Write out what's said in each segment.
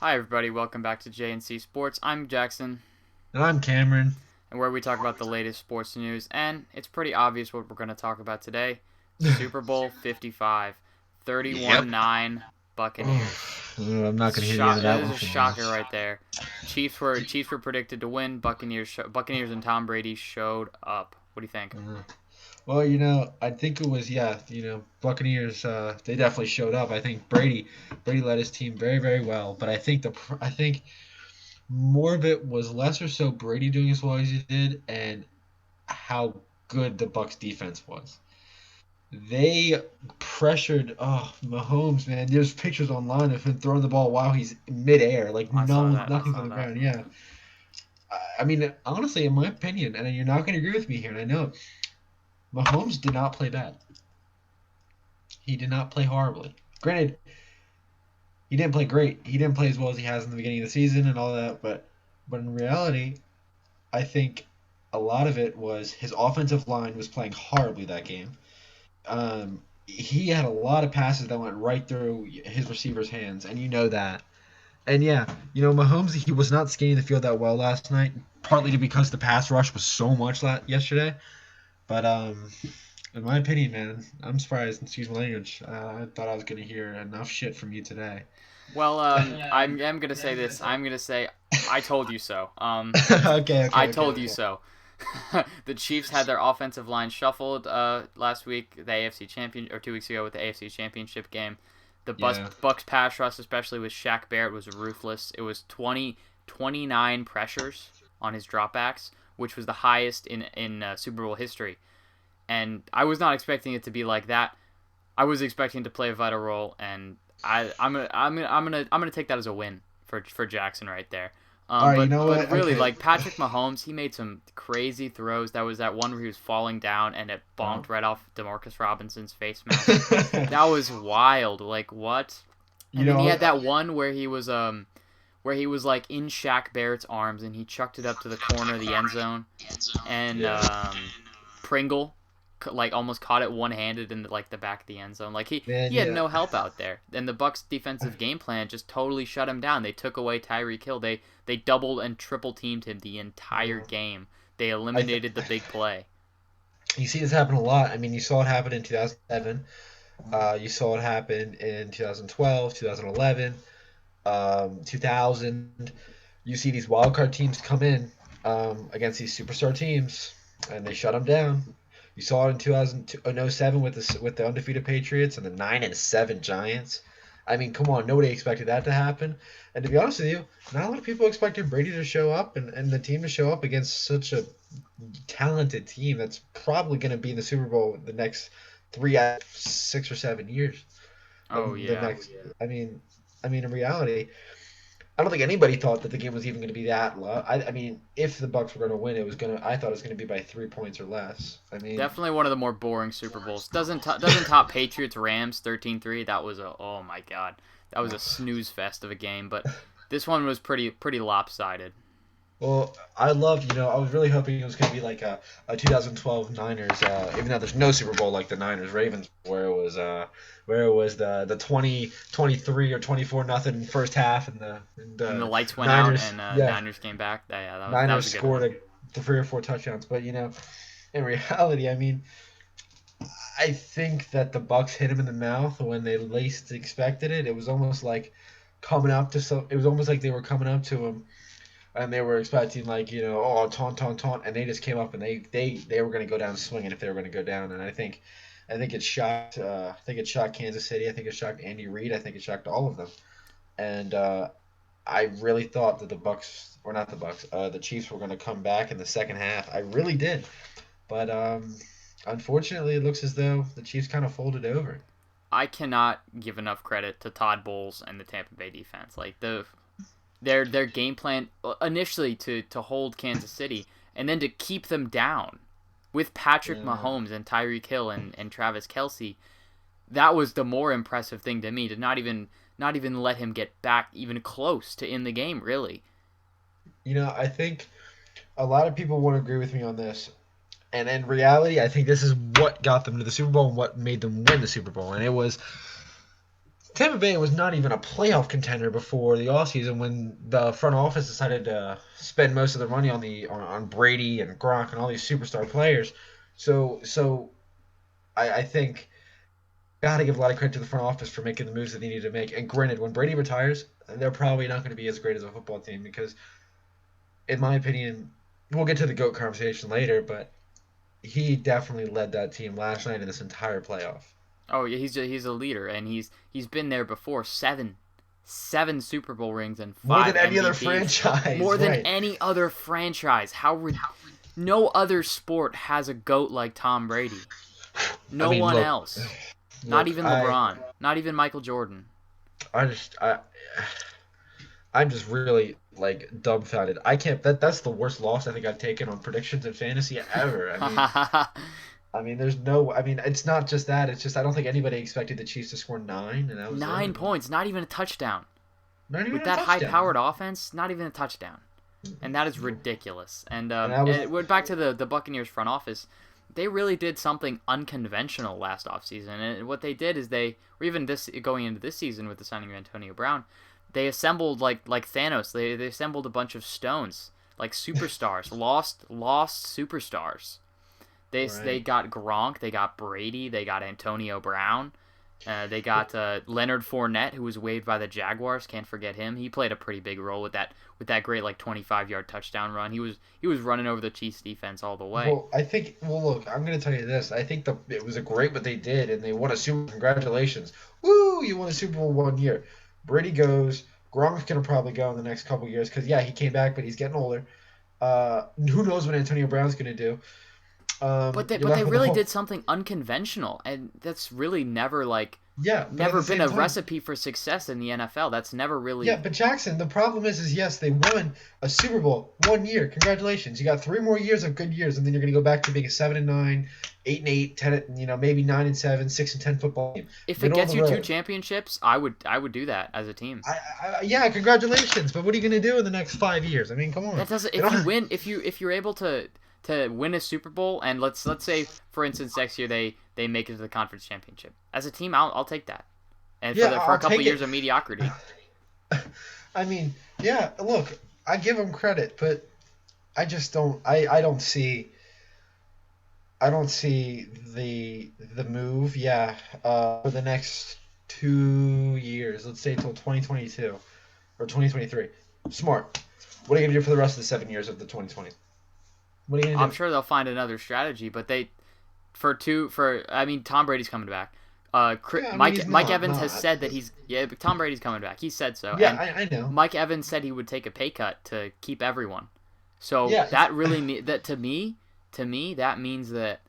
Hi, everybody. Welcome back to JNC Sports. I'm Jackson, And I'm Cameron. and where we talk about the latest sports news. And it's pretty obvious what we're going to talk about today. Super Bowl 55, Yep. 31-9 Buccaneers. I'm not going to get into It that is one a for long. shocker right there. Chiefs were predicted to win. Buccaneers and Tom Brady showed up. What do you think? Uh, Well, I think it was Buccaneers. They definitely showed up. I think Brady led his team very, very well. But I think more of it was less or so Brady doing as well as he did, and how good the Bucks defense was. They pressured. Oh, Mahomes, man. There's pictures online of him throwing the ball while he's midair, like I saw no, that. I nothing's on saw the that. ground. Yeah. I mean, honestly, in my opinion, and you're not going to agree with me here, and I know Mahomes did not play bad. He did not play horribly. Granted, he didn't play great. He didn't play as well as he has in the beginning of the season and all that. But in reality, I think a lot of it was his offensive line was playing horribly that game. He had a lot of passes that went right through his receivers' hands, and you know that. And yeah, Mahomes, he was not skating the field that well last night, partly because the pass rush was so much yesterday. But in my opinion, man, I'm surprised. Excuse my language. I thought I was gonna hear enough shit from you today. Well, I'm gonna say this. I'm gonna say I told you so. Okay, I okay, okay, told you okay. so. The Chiefs had their offensive line shuffled last week, the AFC champion or 2 weeks ago with the AFC Championship game. The Yeah. Bucks pass rush, especially with Shaq Barrett, was ruthless. It was 29 pressures on his dropbacks, which was the highest in Super Bowl history. And I was not expecting it to be like that. I was expecting to play a vital role, and I'm gonna take that as a win for Jackson right there. All right. You know But what? really, Okay. like Patrick Mahomes, he made some crazy throws. That was that one where he was falling down and it Oh. bonked right off Demarcus Robinson's face mask. That was wild. Like what? you And then he know. had that one where he was like in Shaq Barrett's arms and he chucked it up to the corner of the end zone and Yeah. Pringle like almost caught it one handed in like the back of the end zone. Like Man. he had Yeah. no help out there, and the Bucks' defensive game plan just totally shut him down. They took away Tyreek Hill. They doubled and triple teamed him the entire Uh, game. They I th- eliminated the big play. you see this happen a lot. I mean, you saw it happen in 2007. You saw it happen in 2012, 2011, 2000. You see these wild card teams come in against these superstar teams, and they shut them down. You saw it in 2007 with the undefeated Patriots and the 9-7 Giants. I mean, come on, nobody expected that to happen. And to be honest with you, not a lot of people expected Brady to show up and the team to show up against such a talented team that's probably going to be in the Super Bowl the next 6 or 7 years. Oh The yeah. next, I mean, in reality, I don't think anybody thought that the game was even going to be that low. I mean, if the Bucks were going to win, it was going to. I thought it was going to be by 3 points or less. I mean, Definitely one of the more boring Super Bowls. Doesn't top Patriots Rams 13-3. That was a oh my god. That was a snooze fest of a game, but this one was pretty lopsided. well, I was really hoping it was going to be like a 2012 Niners, even though there's no Super Bowl like the Niners Ravens, where it was the 20 23 or 24 nothing first half, and And the lights went out Niners, and yeah, Niners came back. Yeah, that was Niners a good scored one. the 3 or 4 touchdowns. But in reality, I mean, I think that the Bucks hit him in the mouth when they least expected it. It was almost like coming up to some. It was almost like they were coming up to him and they were expecting like oh, taunt, taunt, taunt, and they just came up and they were going to go down swinging if they were going to go down. And I think it shocked. I think it shocked Kansas City. I think it shocked Andy Reid. I think it shocked all of them. And I really thought that the Bucks, or not the Bucks, the Chiefs were going to come back in the second half. I really did. But unfortunately, it looks as though the Chiefs kind of folded over. I cannot give enough credit to Todd Bowles and the Tampa Bay defense. Like their game plan initially to hold Kansas City and then to keep them down with Patrick Yeah. Mahomes and Tyreek Hill and Travis Kelsey. That was the more impressive thing to me to not even let him get back even close to in the game really. I think a lot of people won't agree with me on this. And in reality, I think this is what got them to the Super Bowl and what made them win the Super Bowl. And it was Tampa Bay was not even a playoff contender before the offseason when the front office decided to spend most of their money on Brady and Gronk and all these superstar players. So I think got to give a lot of credit to the front office for making the moves that they needed to make. And granted, when Brady retires, they're probably not going to be as great as a football team because, in my opinion, we'll get to the GOAT conversation later, but he definitely led that team last night in this entire playoff. Oh yeah, he's a leader, and he's been there before. Seven Super Bowl rings and More five than any other MVPs, franchise, more than right? any other franchise. No other sport has a goat like Tom Brady. I No mean, one look, else. Not look, even LeBron. Not even Michael Jordan. I just, I'm just really like dumbfounded. I can't. That's the worst loss I think I've taken on predictions in fantasy ever. I mean, there's no. I mean, it's not just that. It's just I don't think anybody expected the Chiefs to score 9, and that was it. I Nine mean, points, not even a touchdown. not even With a that high-powered touchdown. offense, not even a touchdown. And that is ridiculous. And I was, And we're back to the Buccaneers front office. They really did something unconventional last offseason. And what they did is or even this going into this season with the signing of Antonio Brown, they assembled like Thanos. They assembled a bunch of stones, like superstars, lost superstars. They right. got Gronk, they got Brady, they got Antonio Brown. They got Leonard Fournette, who was waived by the Jaguars. Can't forget him. He played a pretty big role with that great like 25-yard touchdown run. He was running over the Chiefs defense all the way. Well, I think. Well, look, I'm going to tell you this. I think it was a great what they did, and they won a Super. Congratulations! Woo! You won a Super Bowl 1 year. Brady goes. Gronk's going to probably go in the next couple years because yeah, he came back, but he's getting older. Who knows what Antonio Brown's going to do? You're But they left with the really whole. did something unconventional, and that's really Yeah, but at never the been same a time, recipe for success in the NFL. That's never yeah, really. but Jackson, the problem is yes, they won a Super Bowl 1 year. Congratulations, you got 3 more years of good years, and then you're going to go back to being a 7-9, 8-8, 10, maybe 9-7, 6-10 football team, If it middle of gets the you two road. championships, I would do that as a team. Yeah, congratulations, but what are you going to do in the next 5 years? I mean, come on, That doesn't. they If you don't. win, if you're able to win a Super Bowl, and let's say for instance next year they make it to the conference championship as a team, I'll take that. And Yeah, for a I'll couple take years it. of mediocrity. I mean, yeah, look, I give them credit, but I just don't. I don't see. I don't see the move. Yeah, for the next 2 years, let's say till 2022 or 2023. Smart. What are you gonna do for the rest of the 7 years of the 2020? What are you I'm gonna do? sure they'll find another strategy, but I mean Tom Brady's coming back. Yeah, I mean he's Mike not Evans has not. said that but Tom Brady's coming back. He said so, Yeah, and I know. Mike Evans said he would take a pay cut to keep everyone. So Yeah, that really that to me that means that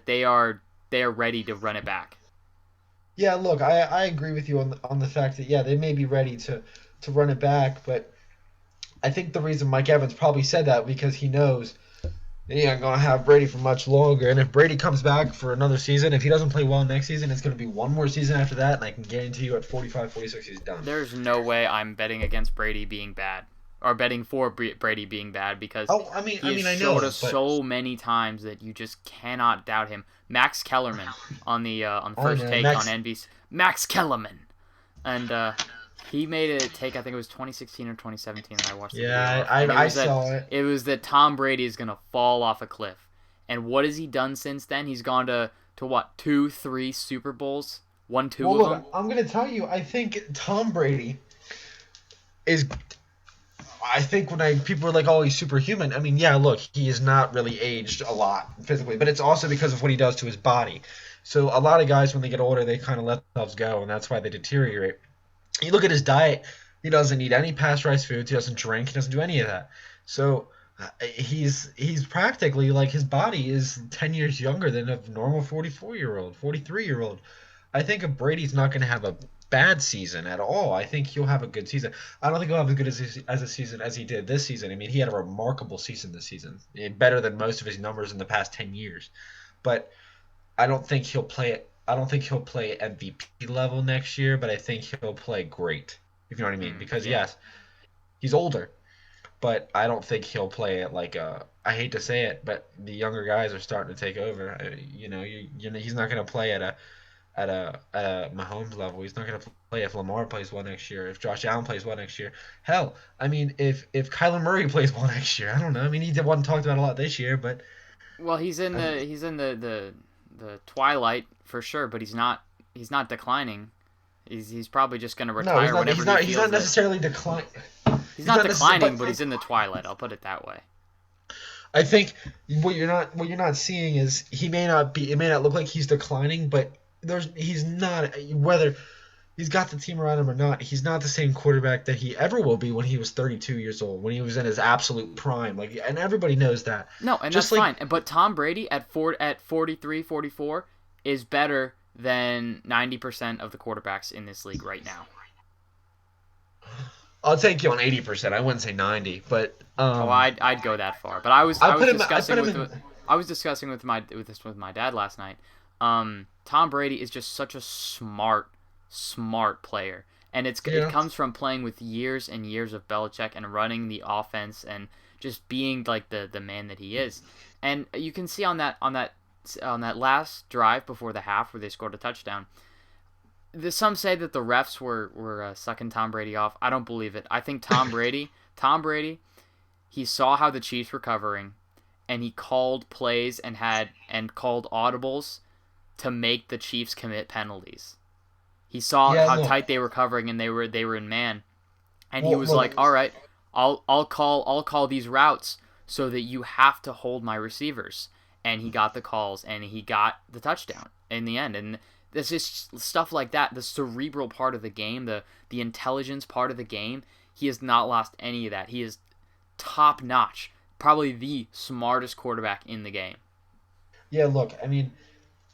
they are ready to run it back. yeah. Look, I agree with you on the fact that yeah they may be ready to run it back, but I think the reason Mike Evans probably said that because he knows he ain't gonna have Brady for much longer. And if Brady comes back for another season, if he doesn't play well next season, it's gonna be one more season after that, and I can guarantee you at 45, 46, he's done. There's no way I'm betting against Brady being bad or betting for Brady being bad because Oh, he has I showed know, us but so many times that you just cannot doubt him. Max Kellerman on the I first know take on Max. NBC. Max Kellerman, and he made a take. I think it was 2016 or 2017 that I watched the video Yeah, of, and I saw it. it was that Tom Brady is gonna fall off a cliff. And what has he done since then? He's gone to what, 2 3 Super Bowls, won two Well, of them. look, I'm gonna tell you. I think Tom Brady is. I think when people are like, "Oh, he's superhuman," I mean, yeah, look, he is not really aged a lot physically, but it's also because of what he does to his body. So a lot of guys, when they get older, they kind of let themselves go, and that's why they deteriorate. You look at his diet; he doesn't eat any pasteurized foods. He doesn't drink. He doesn't do any of that. So he's practically like his body is 10 years younger than a normal 44-year-old, 43-year-old. I think if Brady's not going to have a bad season at all, I think he'll have a good season. I don't think he'll have as good as a season as he did this season. I mean, he had a remarkable season this season, better than most of his numbers in the past 10 years. But I don't think he'll play it. I don't think he'll play MVP level next year, but I think he'll play great. If you know what I mean? Because Yeah. yes, he's older, but I don't think he'll play it like a. I hate to say it, but the younger guys are starting to take over. You know, he's not going to play at at a Mahomes level. He's not going to play if Lamar plays well next year. If Josh Allen plays well next year. Hell, I mean, if Kyler Murray plays well next year, I don't know. I mean, he wasn't talked about a lot this year, but Well, um, he's in the twilight for sure, but he's not declining. He's probably just going to no, he's retire not. whenever He's he not. He's feels not that. necessarily decline. He's He's not not necessarily. declining, but But he's in the twilight. I'll put it that way. I think what you're not seeing is he may not be. It may not look like he's declining, but he's not. Whether he's got the team around him or not, he's not the same quarterback that he ever will be when he was 32 years old, when he was in his absolute prime. Like, and everybody knows that. No, and that's Just like, fine. But Tom Brady at 43, 44 is better than 90% of the quarterbacks in this league right now. I'll take you on 80%. I wouldn't say 90, but Oh, I'd go that far. But I put him. I put him in. I was discussing with my dad last night. Tom Brady is just such a smart player, and it Yeah. comes from playing with years and years of Belichick and running the offense and just being like the man that he is. And you can see on that last drive before the half where they scored a touchdown. Some say that the refs were sucking Tom Brady off. I don't believe it. I think Tom Brady, he saw how the Chiefs were covering, and he called plays and called audibles to make the Chiefs commit penalties. He saw Yeah. how Look. tight they were covering, and they were in man, and he Well, was like, look. "All right, I'll call these routes so that you have to hold my receivers." And he got the calls, and he got the touchdown in the end. And there's just stuff like that, the cerebral part of the game, the intelligence part of the game. He has not lost any of that. He is top notch, probably the smartest quarterback in the game. Yeah. Look. I mean,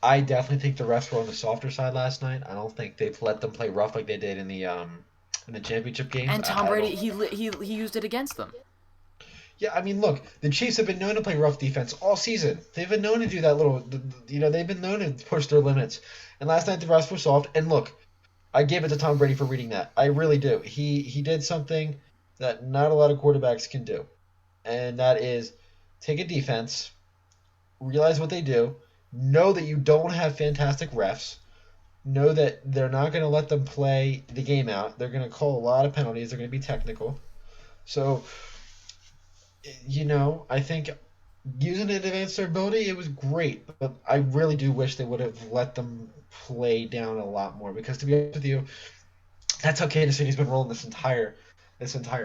I definitely think the refs were on the softer side last night. I don't think they've let them play rough like they did in the championship games. And Tom I don't. Brady, he used it against them. Yeah, I mean, look, the Chiefs have been known to play rough defense all season. They've been known to do that they've been known to push their limits. And last night the refs were soft. And look, I give it to Tom Brady for reading that. I really do. He did something that not a lot of quarterbacks can do, and that is take a defense, realize what they do, know that you don't have fantastic refs, know that they're not going to let them play the game out. They're going to call a lot of penalties. They're going to be technical. So I think using it to advance their ability, it was great. But I really do wish they would have let them play down a lot more. Because to be honest with you, that's how Kansas City's been rolling this entire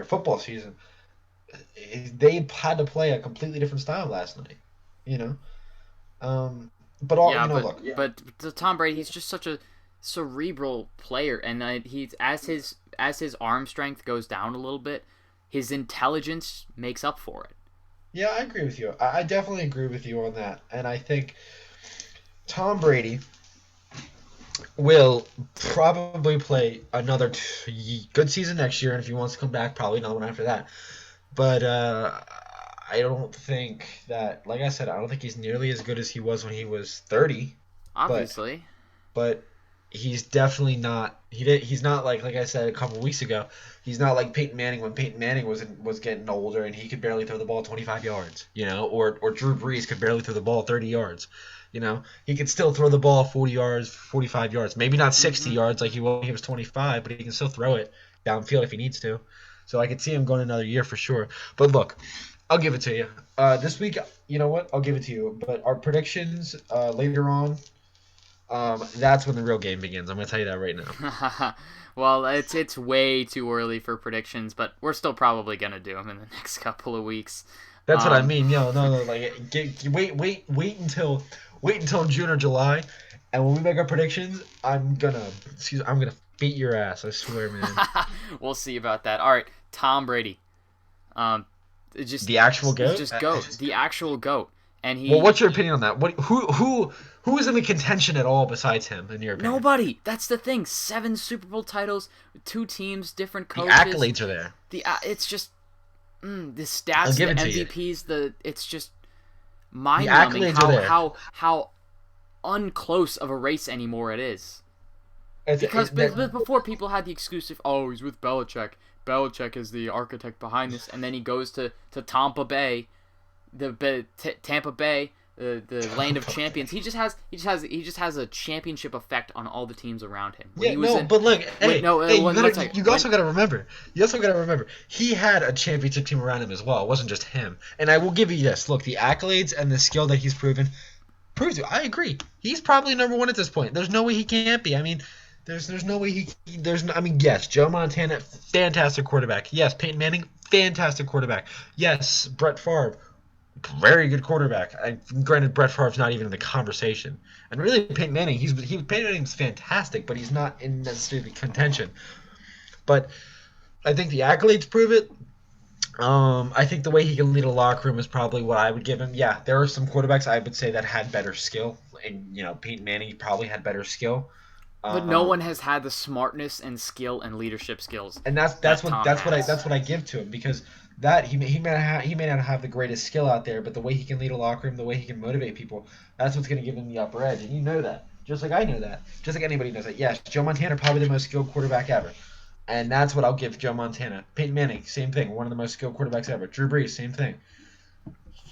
football season. They had to play a completely different style last night. You know. But all Yeah, look. Yeah. but Tom Brady, he's just such a cerebral player, and he's as his arm strength goes down a little bit, his intelligence makes up for it. Yeah, I agree with you. I definitely agree with you on that. And I think Tom Brady will probably play another good season next year, and if he wants to come back, probably not one after that. But I don't think that, like I said, I don't think he's nearly as good as he was when he was 30. But Obviously, but he's definitely not. He's not like I said a couple weeks ago. He's not like Peyton Manning when Peyton Manning was getting older and he could barely throw the ball 25 yards. Or Drew Brees could barely throw the ball 30 yards. He could still throw the ball 40 yards, 45 yards. Maybe not 60 hmm yards like he was when he was 25, but he can still throw it downfield if he needs to. So I could see him going another year for sure. But look, I'll give it to you. This week, you know what? I'll give it to you. But our predictions later on, that's when the real game begins. I'm gonna tell you that right now. well, it's way too early for predictions, but we're still probably gonna do them in the next couple of weeks. That's what I Um, mean. No, like wait until June or July, and when we make our predictions, I'm gonna beat your ass. I swear, man. we'll see about that. All right, Tom Brady. Um, it just The actual he's goat. just goat, the actual goat, and Well, he what's your opinion on that? Who is in the contention at all besides him, in your opinion? nobody. That's the thing. 7 Super Bowl titles, 2 teams, different The coaches. accolades are there. It's just the I'll stats, give the it to you. MVPs, it's just The mind numbing accolades are there. how unclose of a race anymore it is. It's, Because it, that, before people had the excuse of, oh, he's with Belichick. Belichick is the architect behind this, and then he goes to Tampa Bay, Tampa Bay. the land of champions. He just has a championship effect on all the teams around him. When Yeah, he was no, in, but look, when hey, no, hey, you one gotta, second. you also gotta remember, he had a championship team around him as well. It wasn't just him. And I will give you this: look, the accolades and the skill that he's proven proves it. I agree. He's probably number one at this point. There's no way he can't be. I mean, there's no way there's no, I mean, yes, Joe Montana, fantastic quarterback. Yes, Peyton Manning, fantastic quarterback. Yes, Brett Favre, very good quarterback. Granted, Brett Favre's not even in the conversation. And really, Peyton Manning, Peyton Manning's fantastic, but he's not in necessarily contention. But I think the accolades prove it. I think the way he can lead a locker room is probably what I would give him. Yeah, there are some quarterbacks I would say that had better skill, and Peyton Manning probably had better skill. But no one Um, has had the smartness and skill and leadership skills and that Tom has. that's what I give to him because that he may not have the greatest skill out there, but the way he can lead a locker room, the way he can motivate people, that's what's going to give him the upper edge, and you know that. Just like I know that. Just like anybody knows that. Yes, Joe Montana probably the most skilled quarterback ever. And that's what I'll give Joe Montana. Peyton Manning, same thing. One of the most skilled quarterbacks ever. Drew Brees, same thing.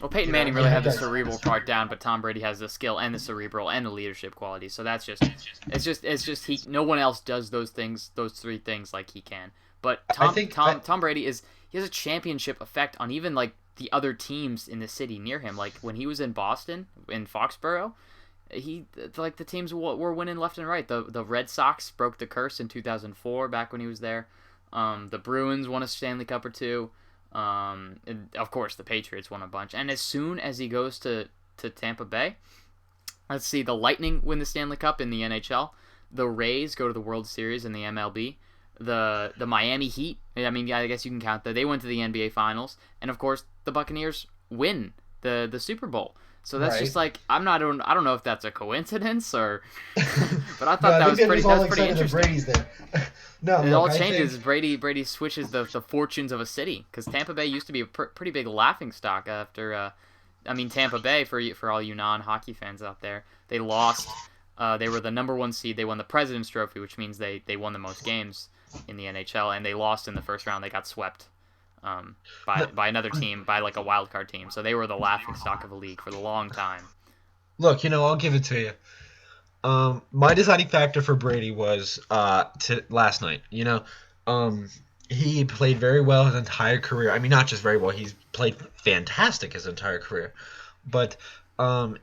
Well, Peyton Manning You really have had the guys. cerebral part down, but Tom Brady has the skill and the cerebral and the leadership qualities. So that's it's just he. No one else does those three things like he can. But I Tom think Tom Tom Brady he has a championship effect on even like the other teams in the city near him. Like when he was in Boston in Foxborough, he like the teams were winning left and right. The Red Sox broke the curse in 2004 back when he was there. The Bruins won a Stanley Cup or two. And of course, the Patriots won a bunch. And as soon as he goes to Tampa Bay, let's see, the Lightning win the Stanley Cup in the NHL. The Rays go to the World Series in the MLB. The Miami Heat, I mean, yeah, I guess you can count that. They went to the NBA Finals. And of course, the Buccaneers win the Super Bowl. So that's Right. just like I don't know if that's a coincidence or, but I No, thought I that think was they're pretty just all pretty excited that interesting. Brady's there. No, It look, all I changes. think Brady switches the fortunes of a city because Tampa Bay used to be a pretty big laughing stock after. I mean Tampa Bay for all you non-hockey fans out there, they lost. They were the number one seed. They won the President's Trophy, which means they won the most games in the NHL, and they lost in the first round. They got swept no, by another team, by like a wild card team. So they were the laughing stock of the league for the long time. look, I'll give it to you. My deciding factor for Brady was last night. Um, he played very well his entire career. I mean, not just very well. He's played fantastic his entire career. But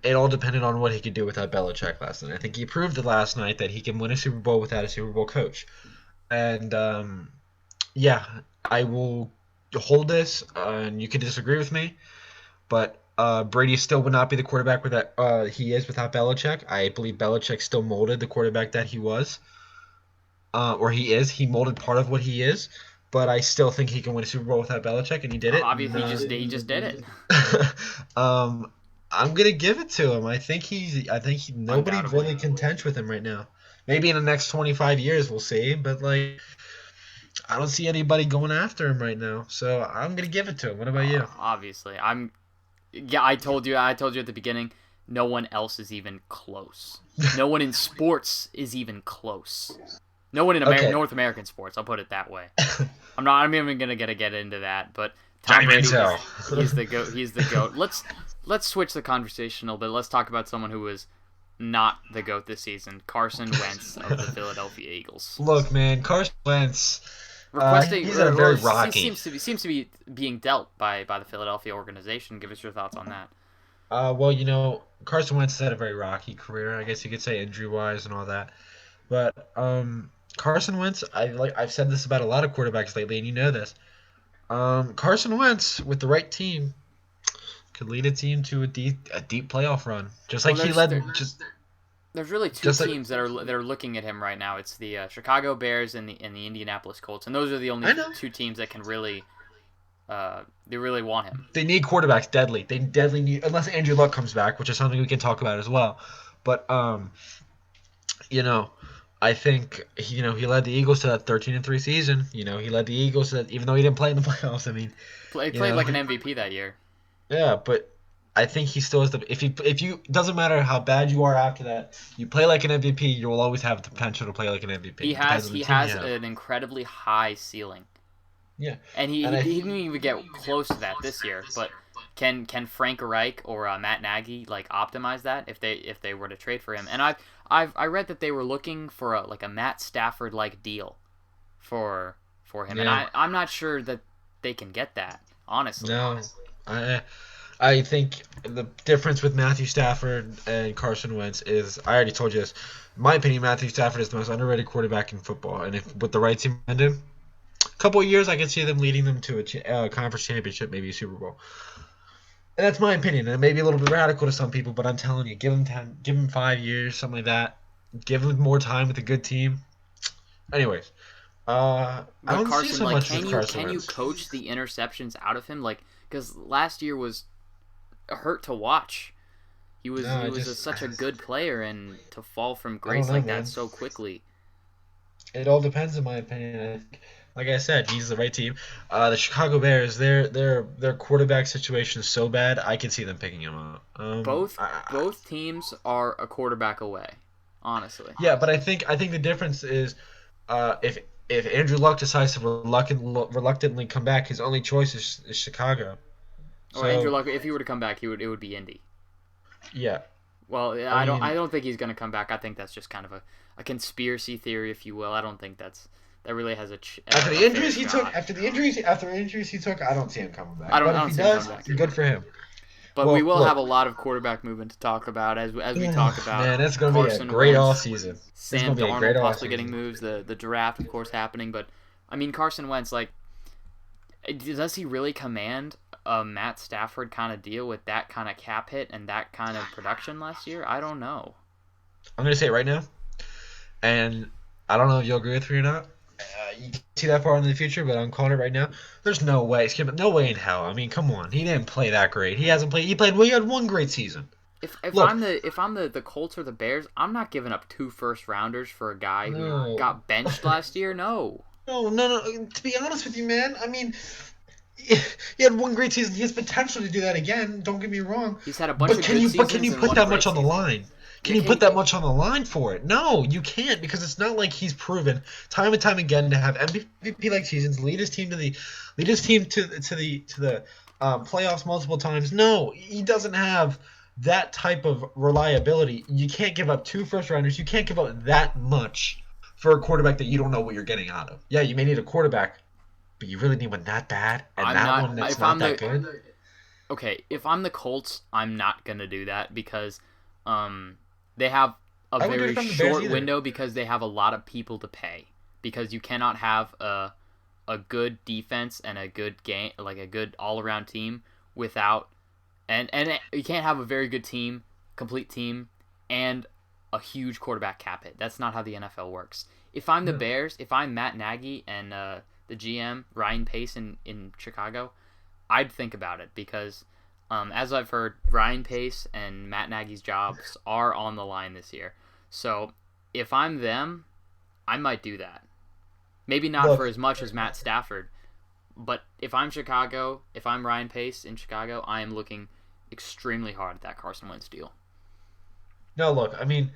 it all depended on what he could do without Belichick last night. I think he proved it last night that he can win a Super Bowl without a Super Bowl coach. And yeah, I will hold this, and you can disagree with me, but Brady still would not be the quarterback that he is without Belichick. I believe Belichick still molded the quarterback that he was, or he is. He molded part of what he is, but I still think he can win a Super Bowl without Belichick, and he did it. Obviously, he just did it, um, I'm gonna give it to him. I think nobody undoubtedly. really contends with him right now. Maybe in the next 25 years we'll see, but like I don't see anybody going after him right now. So I'm gonna give it to him. What about you? Obviously, yeah, I told you at the beginning, no one else is even close. No one in sports is even close. No one in Okay. North American sports, I'll put it that way. I'm even going to get into that, but Tom Johnny Brady Manziel. he's the goat. He's the goat. Let's switch the conversation a little bit. Let's talk about someone who was not the goat this season, Carson Wentz of the Philadelphia Eagles. Look, man, Carson Wentz. Requesting He's a very he rocky. seems to be being dealt by the Philadelphia organization. Give us your thoughts on that. Well, Carson Wentz has had a very rocky career. I guess you could say injury wise and all that. But Carson Wentz, I've said this about a lot of quarterbacks lately, and you know this. Carson Wentz with the right team could lead a team to a deep playoff run, just Well, like he led. there's really two Just like teams that are looking at him right now. It's the Chicago Bears and the Indianapolis Colts, and those are the only I know two teams that can really they really want him. they need quarterbacks deadly. They deadly need unless Andrew Luck comes back, which is something we can talk about as well. But you know, I think he led the Eagles to that 13-3 season. He led the Eagles to that, even though he didn't play in the playoffs. I mean, you Played know, like an MVP that year. yeah, but I think he still has the. If you doesn't matter how bad you are after that, you play like an MVP. You will always have the potential to play like an MVP. He It depends has on the he team you has have. an incredibly high ceiling, Yeah, and he, and he, I he didn't even get close to that this year. But Can Frank Reich or Matt Nagy like optimize that if they were to trade for him? And I read that they were looking for a Matt Stafford like deal for him, and Yeah. I'm not sure that they can get that, honestly. No. I I think the difference with Matthew Stafford and Carson Wentz is I already told you this. In my opinion, Matthew Stafford is the most underrated quarterback in football, and if with the right team behind him, a couple of years I could see them leading them to a conference championship, maybe a Super Bowl. And that's my opinion. And it may be a little bit radical to some people, but I'm telling you, give him 10, give him 5 years, something like that. Give him more time with a good team. Anyways, I But don't see Carson, so like, much with Carson can you Wentz. coach the interceptions out of him? Like, because last year was hurt to watch. No, He was such a good player, and to fall from I don't grace know, like that man. so quickly. It all depends, in my opinion. Like I said, he's the right team. The Chicago Bears, their quarterback situation is so bad. I can see them picking him up. Both teams are a quarterback away, honestly. Yeah, but I think the difference is if Andrew Luck decides to reluctantly come back, his only choice is Chicago. Or Andrew So Luck, if he were to come back, he would it would be Indy. yeah, Well, I I mean, don't think he's going to come back. I think that's just kind of a conspiracy theory, if you will. I don't think that really has a fair shot. after injuries he took, I don't see him coming back. But I if don't he see him coming does, back either. good for him. But we Well, will have a look, lot of quarterback movement to talk about as we talk about man, it's gonna be a Carson great off Wentz, season. It's Sam gonna be a great Darnold off possibly getting season. moves, the draft of course happening. But I mean Carson Wentz, like, does he really command a Matt Stafford kind of deal with that kind of cap hit and that kind of production last year? I don't know. I'm gonna say it right now, and I don't know if you'll agree with me or not. You can see that far into the future, but I'm calling it right now. There's no way. No way in hell. I mean, come on. He didn't play that great. He hasn't played. He played. Well, he had one great season. Look, If I'm the Colts or the Bears, I'm not giving up 2 first rounders for a guy who no, got benched last year. No, no. To be honest with you, man, I mean, he had one great season. He has potential to do that again. Don't get me wrong. he's had a bunch But of can good you? But can seasons you and put one that much great on the season. line? Can Yeah, you put can that much on the line for it? No, you can't because it's not like he's proven time and time again to have MVP like seasons, lead his team to the playoffs multiple times. No, he doesn't have that type of reliability. You can't give up 2 first rounders. You can't give up that much for a quarterback that you don't know what you're getting out of. Yeah, you may need a quarterback, but you really need one that bad and I'm that not. one that's If not I'm that the good. Okay, if I'm the Colts, I'm not gonna do that because they have a I wouldn't do it very if I'm the Bears short either. window because they have a lot of people to pay because you cannot have a good defense and a good game like a good all around team without and you can't have a very good team, complete team, and a huge quarterback cap hit. That's not how the NFL works. If I'm the No. Bears, if I'm Matt Nagy and the GM Ryan Pace in Chicago, I'd think about it because, as I've heard, Ryan Pace and Matt Nagy's jobs are on the line this year. So if I'm them, I might do that. Maybe not for Look, as much as Matt Stafford, but if I'm Chicago, if I'm Ryan Pace in Chicago, I am looking extremely hard at that Carson Wentz deal. no, look. I mean,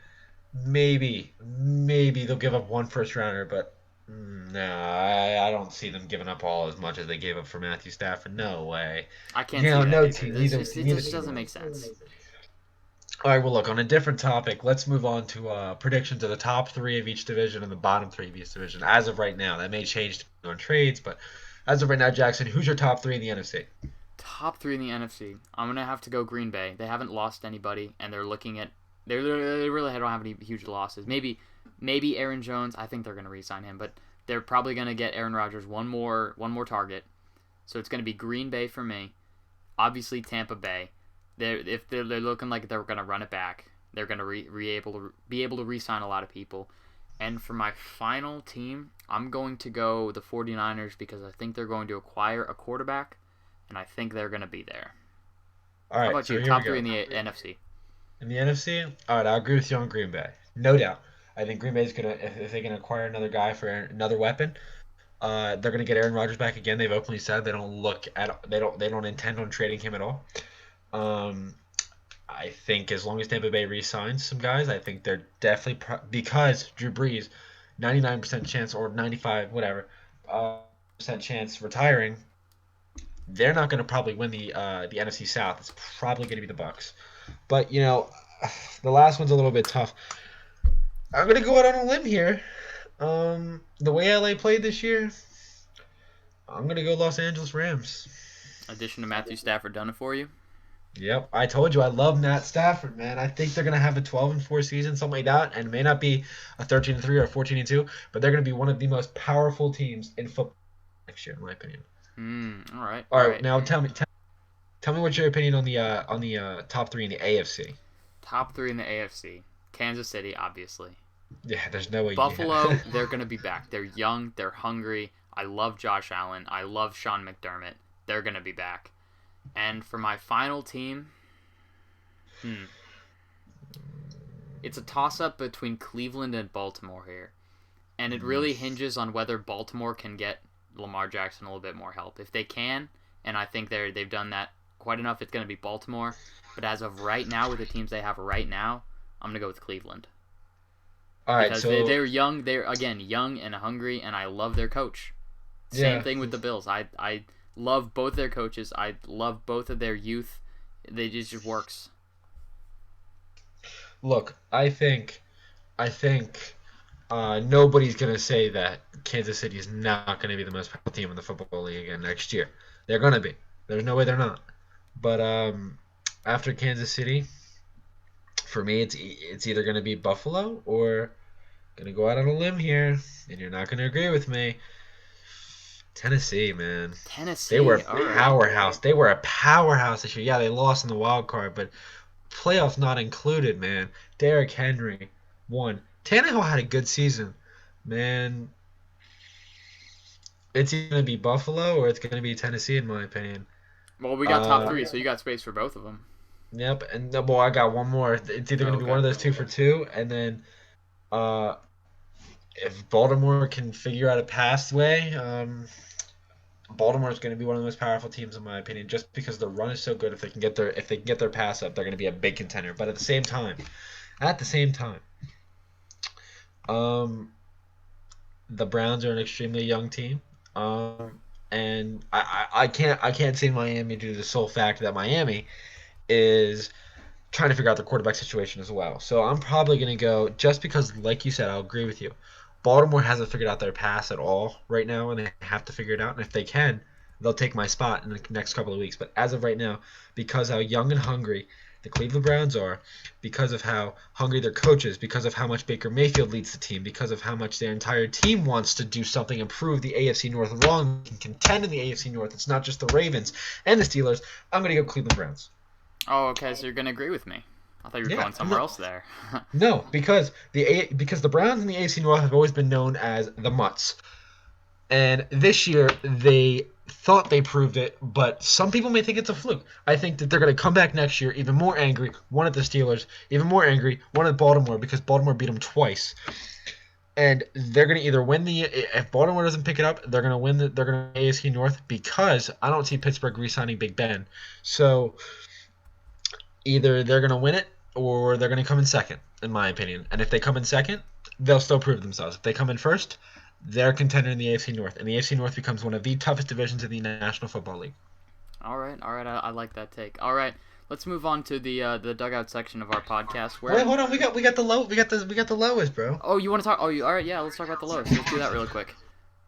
maybe they'll give up 1 first rounder, but no, I don't see them giving up all as much as they gave up for Matthew Stafford. No way. I can't You see know, that no either. team, neither It neither just team doesn't will. make sense. All right, well, look, on a different topic, let's move on to predictions of the top three of each division and the bottom three of each division. As of right now, that may change on trades, but as of right now, Jackson, who's your top three in the NFC? Top three in the NFC. I'm gonna have to go Green Bay. They haven't lost anybody, and they're looking at they really don't have any huge losses. Maybe Aaron Jones. I think they're gonna re-sign him, but they're probably gonna get Aaron Rodgers one more target. So it's gonna be Green Bay for me. Obviously Tampa Bay. They're looking like they're gonna run it back. They're gonna be able to re-sign a lot of people. And for my final team, I'm going to go the 49ers because I think they're going to acquire a quarterback, and I think they're going to be there. All How right, about so you? here we Top three go. in the NFC. In the NFC, all right, I'll agree with you on Green Bay, no doubt. I think Green Bay's gonna if they can acquire another guy for another weapon, they're gonna get Aaron Rodgers back again. They've openly said they don't intend on trading him at all. Um, I think as long as Tampa Bay re-signs some guys, I think they're definitely because Drew Brees, 99% chance or 95 whatever, percent chance retiring. they're not going to probably win the NFC South. It's probably going to be the Bucks. But the last one's a little bit tough. I'm going to go out on a limb here. The way LA played this year, I'm going to go Los Angeles Rams. Addition to Matthew Stafford done it for you? Yep, I told you I love Matt Stafford, man. I think they're gonna have a 12-4 season, something like that, and it may not be a 13-3 or a 14-2, but they're gonna be one of the most powerful teams in football next year, in my opinion. All right, All all right, right. now tell me what's your opinion on the top three in the AFC. Top three in the AFC. Kansas City, obviously. Yeah, there's no way you. Buffalo, they're going to be back. They're young. They're hungry. I love Josh Allen. I love Sean McDermott. They're going to be back. And for my final team, it's a toss-up between Cleveland and Baltimore here. And it really hinges on whether Baltimore can get Lamar Jackson a little bit more help. If they can, and I think they've done that quite enough, it's going to be Baltimore. But as of right now, with the teams they have right now, I'm going to go with Cleveland. All right, Because so they're young. They're, again, young and hungry, and I love their coach. Same yeah, thing with the Bills. I love both their coaches. I love both of their youth. They just works. look, I think nobody's gonna say that Kansas City is not gonna be the most powerful team in the football league again next year. They're gonna be. There's no way they're not. But after Kansas City, for me, it's either gonna be Buffalo or gonna go out on a limb here, and you're not gonna agree with me. Tennessee, man. They were a Tennessee, all right. powerhouse. They were a powerhouse this year. Yeah, they lost in the wild card, but playoffs not included, man. Derrick Henry won. Tannehill had a good season, man. It's either gonna be Buffalo or it's gonna be Tennessee, in my opinion. Well, we got top Uh, three, so you got space for both of them. yep. And well, I got one more. It's either Oh, gonna be one okay. of those two for two, and then uh, if Baltimore can figure out a pathway, Baltimore is going to be one of the most powerful teams in my opinion, just because the run is so good. If they can get their pass up, they're going to be a big contender. But at the same time, um, the Browns are an extremely young team, and I can't say Miami due to the sole fact that Miami is trying to figure out their quarterback situation as well. So I'm probably going to go just because, like you said, I'll agree with you. Baltimore hasn't figured out their pass at all right now, and they have to figure it out. And if they can, they'll take my spot in the next couple of weeks. But as of right now, because how young and hungry the Cleveland Browns are, because of how hungry their coach is, because of how much Baker Mayfield leads the team, because of how much their entire team wants to do something, improve the AFC North along, can contend in the AFC North. It's not just the Ravens and the Steelers. I'm going to go Cleveland Browns. Oh, okay. So you're gonna agree with me. I thought you were Yeah, going somewhere else there. no, because the Browns in the AFC North have always been known as the Mutts, and this year they thought they proved it, but some people may think it's a fluke. I think that they're going to come back next year even more angry, one at the Steelers, even more angry, one at Baltimore because Baltimore beat them twice, and they're going to either win the if Baltimore doesn't pick it up, they're going to win they're going to AFC North because I don't see Pittsburgh re-signing Big Ben, so either they're going to win it or they're going to come in second, in my opinion. And if they come in second, they'll still prove themselves. If they come in first, they're a contender in the AFC North, and the AFC North becomes one of the toughest divisions in the National Football League. All right, all right. I like that take. All right, let's move on to the dugout section of our podcast. Wait, Where hold on. We got the low. We got the lowest, bro. Oh, you want to talk? Oh, all right. Yeah, let's talk about the lowest. Let's do that really quick.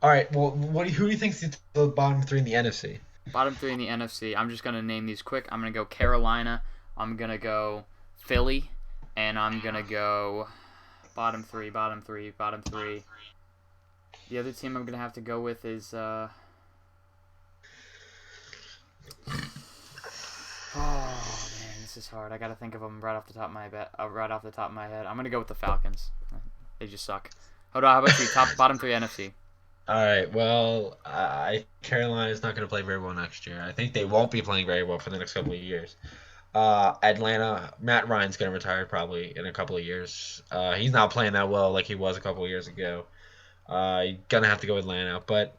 All right. Well, who do you think's the bottom three in the NFC? Bottom three in the NFC. I'm just gonna name these quick. I'm gonna go Carolina. I'm gonna go Philly, and I'm gonna go bottom three, bottom three, bottom three. The other team I'm gonna have to go with is oh man, this is hard. I gotta think of them right off the top of my head. I'm gonna go with the Falcons. They just suck. Hold on. How about you? Bottom three NFC. All right. Well, Carolina's not going to play very well next year. I think they won't be playing very well for the next couple of years. Atlanta, Matt Ryan's going to retire probably in a couple of years. He's not playing that well like he was a couple of years ago. You're going to have to go Atlanta. But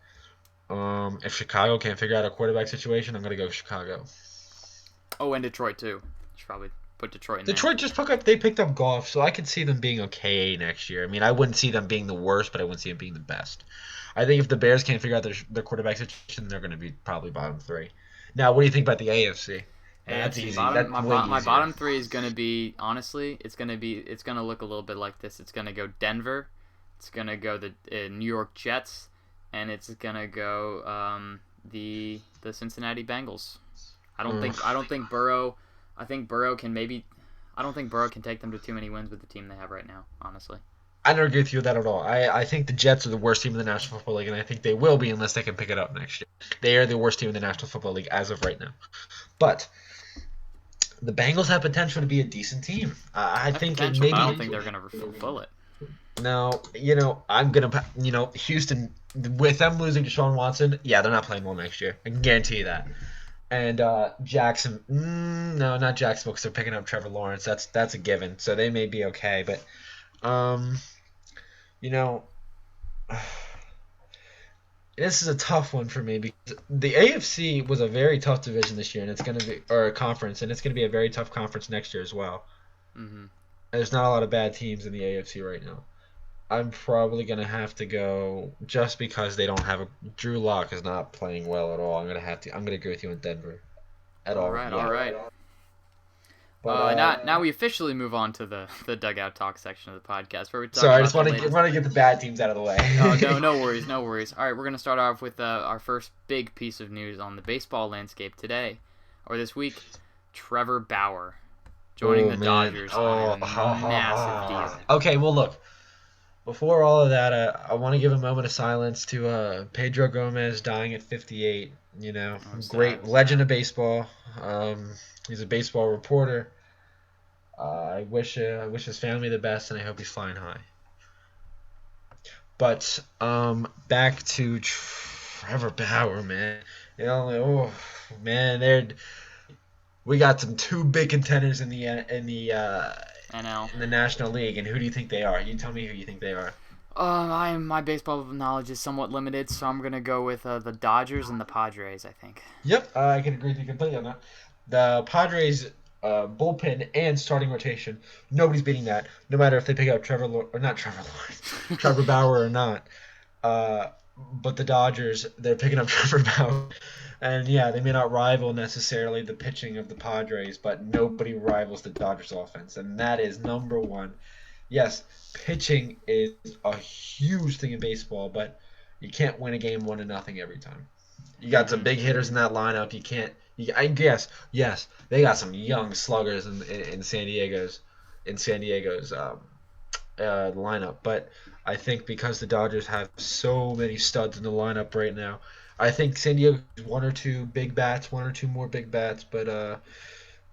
if Chicago can't figure out a quarterback situation, I'm going to go Chicago. Oh, and Detroit too. Should probably put Detroit in there. Detroit just picked up Goff, so I could see them being okay next year. I mean, I wouldn't see them being the worst, but I wouldn't see them being the best. I think if the Bears can't figure out their quarterback situation, they're going to be probably bottom three. Now, what do you think about the AFC? That's AFC easy. bottom That's way my easier. bottom three is gonna be honestly it's gonna look a little bit like this. It's gonna go Denver, it's gonna go the New York Jets, and it's gonna go the Cincinnati Bengals. I don't think Burrow. I think Burrow can maybe. I don't think Burrow can take them to too many wins with the team they have right now. Honestly. I don't agree with you with that at all. I think the Jets are the worst team in the National Football League, and I think they will be unless they can pick it up next year. They are the worst team in the National Football League as of right now. But the Bengals have potential to be a decent team. I They have think it potential, but I don't maybe. think they're gonna fulfill it. No, I'm gonna. Houston with them losing Deshaun Watson, yeah, they're not playing well next year. I can guarantee you that. And Jackson, no, not Jacksonville because they're picking up Trevor Lawrence. That's a given. So they may be okay, but um, you know, this is a tough one for me because the AFC was a very tough division this year, and it's gonna be or a conference, and it's gonna be a very tough conference next year as well. Hmm. There's not a lot of bad teams in the AFC right now. I'm probably gonna have to go just because they don't have a Drew Lock is not playing well at all. I'm gonna agree with you in Denver at All all. right, all Yeah. right. But Now we officially move on to the dugout talk section of the podcast where we talk sorry, I just about the latest. want to get the bad teams out of the way. Oh no, no worries, no worries. All right, we're gonna start off with our first big piece of news on the baseball landscape today, or this week. Trevor Bauer joining Oh the man. Dodgers Oh, on a massive deal. Okay, well look. Before all of that, I want to give a moment of silence to Pedro Gomez dying at 58. I'm sad. Great legend of baseball. Um, he's a baseball reporter. I wish his family the best, and I hope he's flying high. But back to Trevor Bauer, man. Oh man, we got some two big contenders NL. in the National League, and who do you think they are? You tell me who you think they are. My baseball knowledge is somewhat limited, so I'm gonna go with the Dodgers and the Padres. I think. Yep, I can agree with you completely on that. The Padres bullpen and starting rotation, nobody's beating that. No matter if they pick up Trevor Lawrence, Trevor Bauer or not. Uh, but the Dodgers, they're picking up Trevor Bauer, and yeah, they may not rival necessarily the pitching of the Padres, but nobody rivals the Dodgers offense, and that is number one. Yes, pitching is a huge thing in baseball, but you can't win a game 1-0 every time. You got some Mm-hmm. big hitters in that lineup. You can't. I guess yes, they got some young sluggers in San Diego's lineup. But I think because the Dodgers have so many studs in the lineup right now, I think San Diego one or two big bats, one or two more big bats. But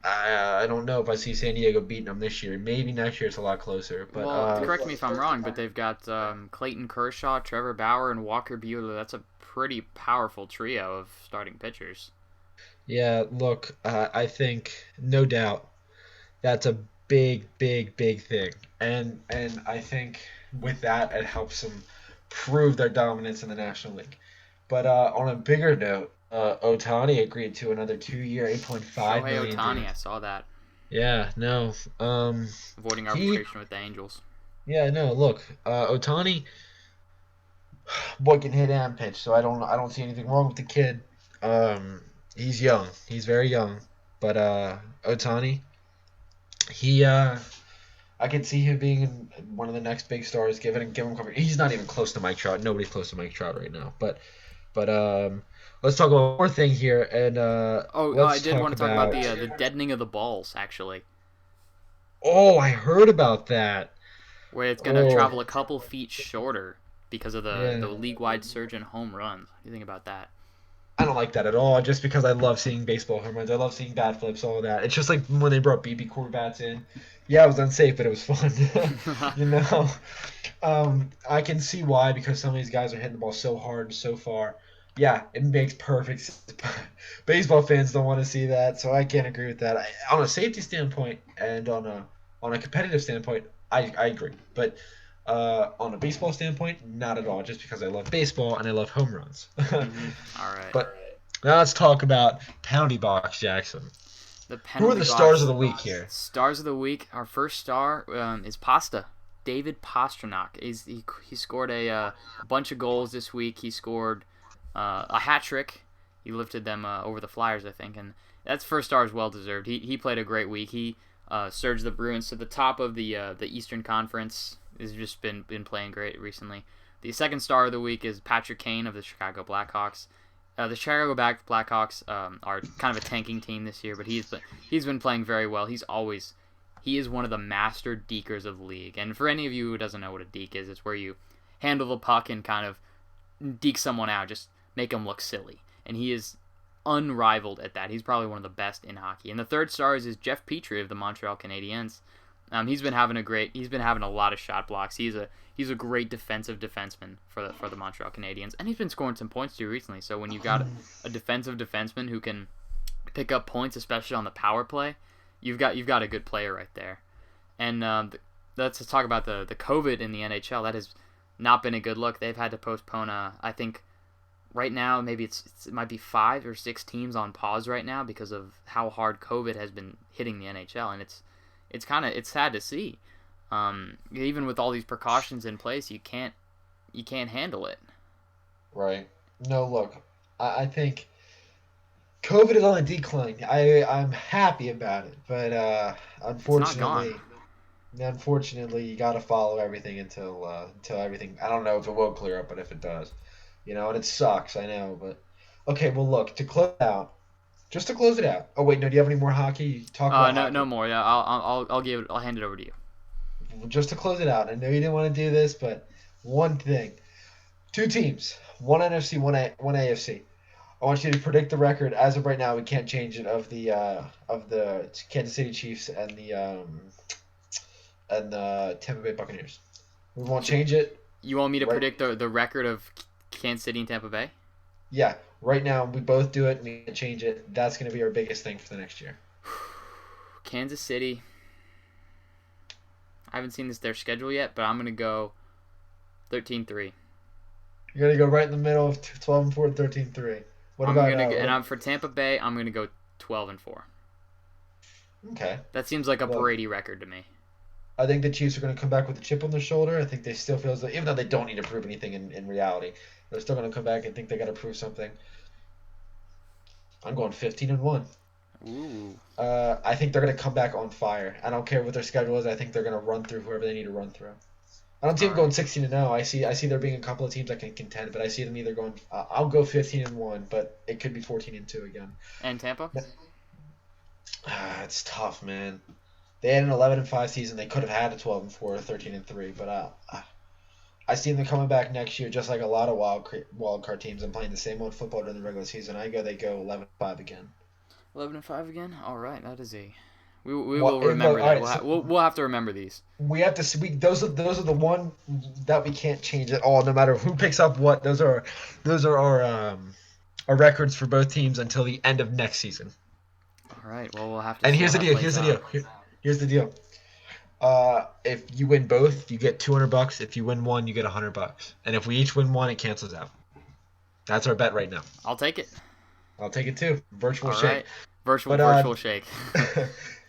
I don't know if I see San Diego beating them this year. Maybe next year it's a lot closer. But Well, correct me if I'm wrong, but they've got Clayton Kershaw, Trevor Bauer, and Walker Buehler. That's a pretty powerful trio of starting pitchers. yeah, look, I think no doubt that's a big, big, big thing, and I think with that it helps them prove their dominance in the National League. But on a bigger note, Otani agreed to another 2-year, 8.5 Shohei million deal. Otani, I saw that. Yeah, no, Avoiding he, arbitration with the Angels. yeah, no. Look, Otani, boy can hit and pitch, so I don't see anything wrong with the kid. He's young, he's very young, but Otani, he I could see him being one of the next big stars. Give him cover. He's not even close to Mike Trout. Nobody's close to Mike Trout right now. But let's talk about one more thing here, and I let's did talk want to talk about about. the deadening of the balls, actually, Oh, I heard about that. where it's gonna Oh, travel a couple feet shorter because of the yeah. league-wide surge in home runs. What do you think about that? I don't like that at all. Just because I love seeing baseball home runs, I love seeing bat flips, all of that. It's just like when they brought BB core bats in. Yeah, it was unsafe, but it was fun. you know, I can see why because some of these guys are hitting the ball so hard and so far. Yeah, it makes perfect sense. Baseball fans don't want to see that, so I can't agree with that. On a safety standpoint and on a competitive standpoint, I agree. But on a baseball standpoint, not at all. Just because I love baseball and I love home runs. All right. But now let's talk about penalty box Jackson. The Who are penalty the stars of box the week here? stars of the week. Our first star is Pasta. David Pasternak. He scored a bunch of goals this week. He scored a hat trick. He lifted them over the Flyers, I think, and that's first star is well deserved. He played a great week. He surged the Bruins to the top of the Eastern Conference. Has just been playing great recently. The second star of the week is Patrick Kane of the Chicago Blackhawks. The Chicago Blackhawks are kind of a tanking team this year, but he's been playing very well. He is one of the master dekers of the league. And for any of you who doesn't know what a deke is, it's where you handle the puck and kind of deke someone out, just make them look silly. And he is unrivaled at that. He's probably one of the best in hockey. And the third star is Jeff Petrie of the Montreal Canadiens. He's been having a lot of shot blocks. He's a great defensive defenseman for the Montreal Canadiens, and he's been scoring some points too recently. So when you've got a defensive defenseman who can pick up points, especially on the power play, you've got a good player right there. And let's talk about the COVID in the NHL. That has not been a good look. They've had to postpone. I think right now maybe it might be 5 or 6 teams on pause right now because of how hard COVID has been hitting the NHL, and it's sad to see. Even with all these precautions in place, you can't handle it. Right. No, look, I think COVID is on a decline. I'm happy about it, but It's not gone. unfortunately, you got to follow everything until everything. I don't know if it will clear up, but if it does, and it sucks. I know, but okay. Well, look, just to close it out. Oh wait, no. Do you have any more hockey? Talk about No hockey. more. Yeah, I'll hand it over to you. Just to close it out. I know you didn't want to do this, but one thing. Two teams, one NFC, one AFC. I want you to predict the record as of right now. We can't change it of the Kansas City Chiefs and the Tampa Bay Buccaneers. We won't change it. You want me to Right? predict the record of Kansas City and Tampa Bay? Yeah. Right now, we both do it. And we can't change it. That's going to be our biggest thing for the next year. Kansas City. I haven't seen their schedule yet, but I'm gonna go 13-3. You're going to go right in the middle of 12-4, 13-3. What I'm about gonna and I'm for Tampa Bay. I'm gonna go 12-4. Okay. That seems like a Well, Brady record to me. I think the Chiefs are going to come back with a chip on their shoulder. I think they still feel as though, even though they don't need to prove anything in reality, they're still going to come back and think they got to prove something. I'm going 15-1. Ooh. I think they're going to come back on fire. I don't care what their schedule is. I think they're going to run through whoever they need to run through. I don't see them All going right. 16-0. I see there being a couple of teams that can contend, but I see them either going. I'll go 15-1, but it could be 14-2 again. And Tampa? It's tough, man. They had an 11-5 season. They could have had a 12-4 or 13-3, but I see them coming back next year, just like a lot of wild card teams, and playing the same old football during the regular season. They go 11-5 again. 11-5 again. All right, that is a. We Well, will remember all that. right, so We'll have to remember these. we have to speak. Those are the one that we can't change at all, no matter who picks up what. Those are our records for both teams until the end of next season. All right. Well, we'll have to And see here's how the it deal. plays Here's the out. deal. Here's the deal. If you win both, you get $200. If you win one, you get $100. And if we each win one, it cancels out. That's our bet right now. I'll take it. I'll take it too. Virtual All shake. right. Virtual But virtual shake.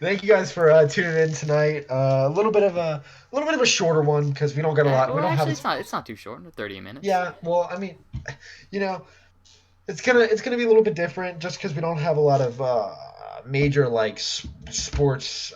thank you guys for tuning in tonight. A little bit of a shorter one because we don't get a lot. We Well, don't have actually, as. it's not too short. 30 minutes. Yeah. Well, I mean, you know, it's gonna be a little bit different just because we don't have a lot of major like sports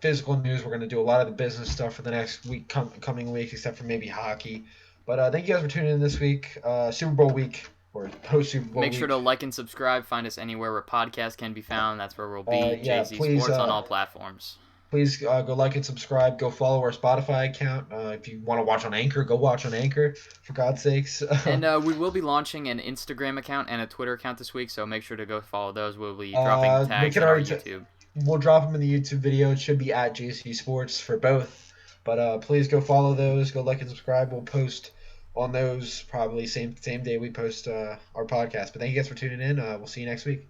physical news. We're gonna do a lot of the business stuff for the next coming weeks, except for maybe hockey. But thank you guys for tuning in this week, Super Bowl week or post Super Bowl Make sure to week. like and subscribe. Find us anywhere where podcasts can be found. That's where we'll be. Yeah, JZ Sports on all platforms. please go like and subscribe. Go follow our Spotify account. If you want to watch on Anchor, go watch on Anchor, for God's sakes. And we will be launching an Instagram account and a Twitter account this week, so make sure to go follow those. We'll be dropping We tags can in our already YouTube. we'll drop them in the YouTube video. It should be at JC Sports for both. But please go follow those. Go like and subscribe. We'll post on those probably same day we post our podcast. But thank you guys for tuning in. We'll see you next week.